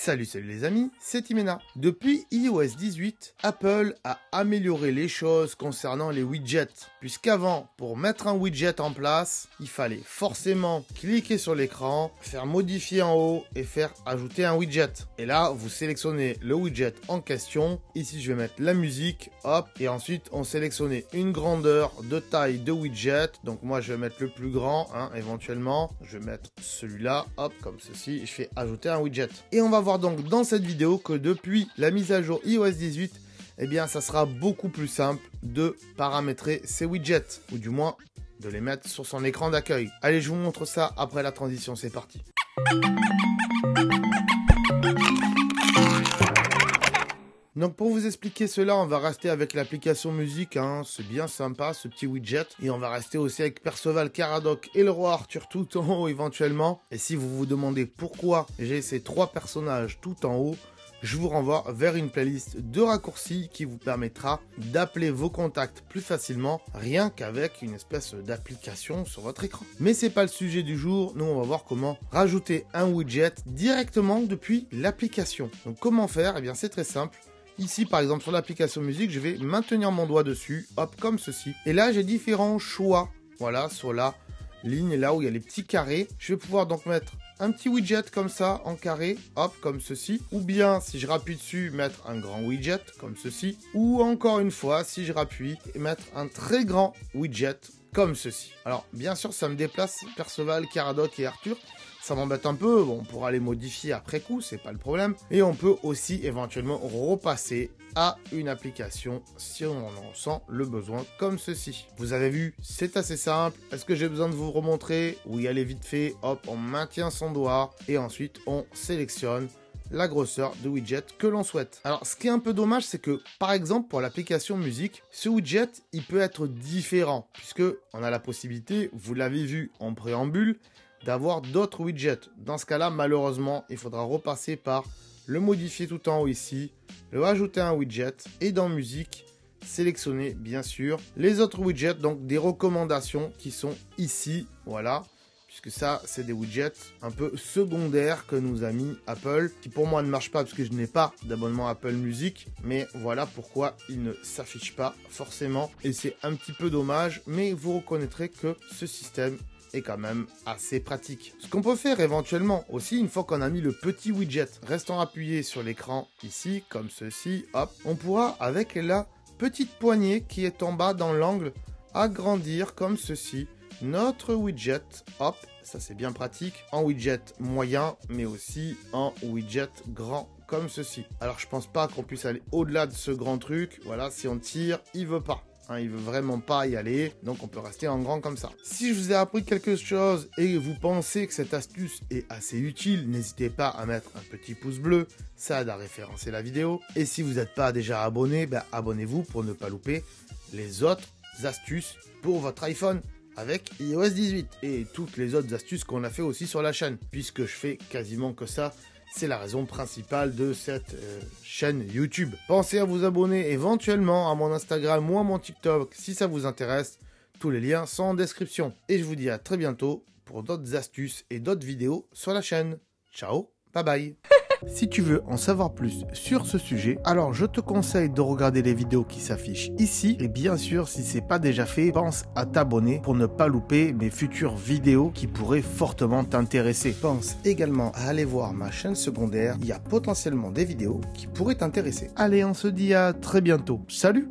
Salut les amis, c'est Timena. Depuis iOS 18, Apple a amélioré les choses concernant les widgets. Puisqu'avant, pour mettre un widget en place, il fallait forcément cliquer sur l'écran, faire modifier en haut et faire ajouter un widget. Et là, vous sélectionnez le widget en question. Ici, je vais mettre la musique, hop, et ensuite, on sélectionne une grandeur de taille de widget. Donc moi, je vais mettre le plus grand, éventuellement. Je vais mettre celui-là, hop, comme ceci. Je fais ajouter un widget. Et on va voir donc dans cette vidéo que depuis la mise à jour iOS 18, eh bien ça sera beaucoup plus simple de paramétrer ces widgets, ou du moins de les mettre sur son écran d'accueil. Allez, je vous montre ça après la transition, c'est parti. Donc pour vous expliquer cela, on va rester avec l'application musique, c'est bien sympa ce petit widget. Et on va rester aussi avec Perceval, Caradoc et le roi Arthur tout en haut éventuellement. Et si vous vous demandez pourquoi j'ai ces trois personnages tout en haut, je vous renvoie vers une playlist de raccourcis qui vous permettra d'appeler vos contacts plus facilement, rien qu'avec une espèce d'application sur votre écran. Mais c'est pas le sujet du jour, nous on va voir comment rajouter un widget directement depuis l'application. Donc comment faire? Eh bien c'est très simple. Ici, par exemple, sur l'application musique, je vais maintenir mon doigt dessus, hop, comme ceci. Et là, j'ai différents choix. Voilà, sur la ligne, là où il y a les petits carrés. Je vais pouvoir donc mettre un petit widget comme ça, en carré, hop, comme ceci. Ou bien, si je rappuie dessus, mettre un grand widget, comme ceci. Ou encore une fois, si je rappuie, mettre un très grand widget, comme ceci. Alors, bien sûr, ça me déplace Perceval, Caradoc et Arthur. Ça m'embête un peu, bon, on pourra les modifier après coup, c'est pas le problème. Et on peut aussi éventuellement repasser à une application si on en sent le besoin, comme ceci. Vous avez vu, c'est assez simple. Est-ce que j'ai besoin de vous remontrer? Oui, allez vite fait, hop, on maintient son doigt et ensuite on sélectionne la grosseur de widget que l'on souhaite. Alors, ce qui est un peu dommage, c'est que, par exemple, pour l'application musique, ce widget, il peut être différent, puisque on a la possibilité, vous l'avez vu en préambule, d'avoir d'autres widgets. Dans ce cas-là, malheureusement, il faudra repasser par le modifier tout en haut ici, le rajouter un widget et dans musique, sélectionner bien sûr les autres widgets, donc des recommandations qui sont ici, voilà. Puisque ça, c'est des widgets un peu secondaires que nous a mis Apple, qui pour moi ne marchent pas parce que je n'ai pas d'abonnement Apple Music, mais voilà pourquoi ils ne s'affichent pas forcément. Et c'est un petit peu dommage, mais vous reconnaîtrez que ce système est quand même assez pratique. Ce qu'on peut faire éventuellement aussi, une fois qu'on a mis le petit widget, restant appuyé sur l'écran ici, comme ceci, hop, on pourra avec la petite poignée qui est en bas dans l'angle, agrandir comme ceci notre widget, hop, ça c'est bien pratique, en widget moyen, mais aussi en widget grand, comme ceci. Alors je pense pas qu'on puisse aller au-delà de ce grand truc, voilà, si on tire, il veut pas. Il veut vraiment pas y aller, donc on peut rester en grand comme ça. Si je vous ai appris quelque chose et vous pensez que cette astuce est assez utile, n'hésitez pas à mettre un petit pouce bleu, ça aide à référencer la vidéo. Et si vous n'êtes pas déjà abonné, abonnez-vous pour ne pas louper les autres astuces pour votre iPhone avec iOS 18 et toutes les autres astuces qu'on a fait aussi sur la chaîne, puisque je fais quasiment que ça. C'est la raison principale de cette chaîne YouTube. Pensez à vous abonner éventuellement à mon Instagram ou à mon TikTok si ça vous intéresse. Tous les liens sont en description. Et je vous dis à très bientôt pour d'autres astuces et d'autres vidéos sur la chaîne. Ciao, bye bye. Si tu veux en savoir plus sur ce sujet, alors je te conseille de regarder les vidéos qui s'affichent ici. Et bien sûr, si ce n'est pas déjà fait, pense à t'abonner pour ne pas louper mes futures vidéos qui pourraient fortement t'intéresser. Pense également à aller voir ma chaîne secondaire. Il y a potentiellement des vidéos qui pourraient t'intéresser. Allez, on se dit à très bientôt. Salut!